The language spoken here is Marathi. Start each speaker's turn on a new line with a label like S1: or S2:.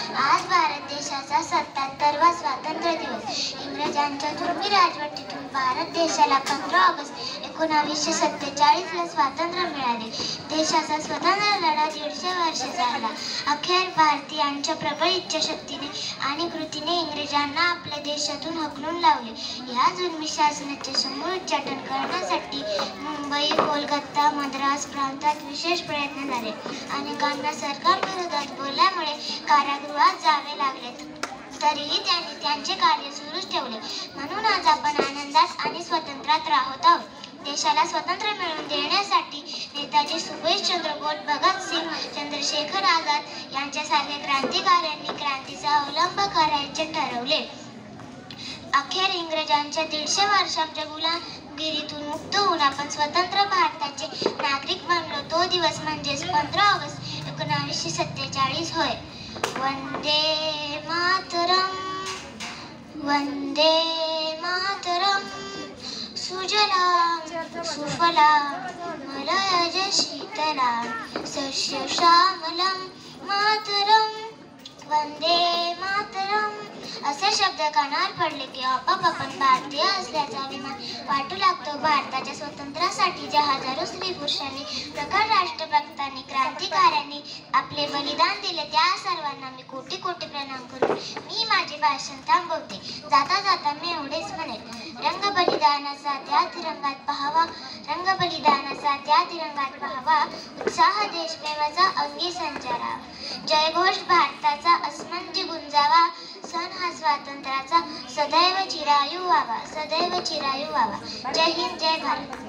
S1: आज भारत देशाचा 77वा स्वातंत्र्य दिवस. इंग्रजांच्या जुलमी राजवटीतून भारत देशाला 15 ऑगस्ट 1947 ला स्वातंत्र्य मिळाले. देशाचा स्वतंत्र लढा 150 वर्ष चालला. अखेर भारतीयांच्या प्रबळ इच्छाशक्तीने आणि कृतीने इंग्रजांना आपल्या देशातून हकलून लावले. या जुलमी शासनाचे समूळ उच्चाटन करण्यासाठी मुंबई, कोलकाता, मद्रास प्रांतात विशेष प्रयत्न झाले. अनेकांना सरकारविरोधात बोलल्यामुळे कारागृहात जावे लागले, तरीही त्यांनी त्यांचे कार्य सुरूच ठेवले. म्हणून आज आपण आनंदात आणि स्वतंत्रात राहत आहोत. देशाला स्वातंत्र्य मिळवून देण्यासाठी नेताजी सुभाषचंद्र बोस, भगतसिंग, चंद्रशेखर आझाद यांच्यासारख्या क्रांतिकारकांनी क्रांतीचा अवलंब करायचे ठरवले. अखेर इंग्रजांच्या 150 वर्षांच्या गुलामगिरीतून मुक्त होऊन आपण स्वतंत्र भारताचे नागरिक बनलो. तो दिवस म्हणजेच 15 ऑगस्ट 1947 होय. वंदे मातरम, वंदे मातरम, सुजलाम सुफलाम मलयज शीतलाम सस्य श्यामलम मातरम, वंदे मातरम. असे शब्द कानावर पडले की आपोआप आपण भारतीय असल्याचा अभिमान वाटू लागतो. भारताच्या स्वातंत्र्यासाठी ज्या हजारो स्त्री पुरुषांनी, प्रखर राष्ट्रभक्तांनी, क्रांतिकारकांनी आपले बलिदान दिले, त्या सर्वांना मी कोटी कोटी प्रणाम करून मी माझे भाषण थांबवते. जाता जाता मी एवढेच म्हणेन, रंग बलिदानाचा त्या तिरंगात पहावा, रंग बलिदानाचा त्या तिरंगात पहावा, उत्साह देशप्रेमाचा अंगी संचारावा, जयघोष भारताचा अस्मंजी गुंजावा, सण हा स्वातंत्र्याचा सदैव चिरायू व्हावा, सदैव चिरायू व्हावा. जय हिंद, जय भारत.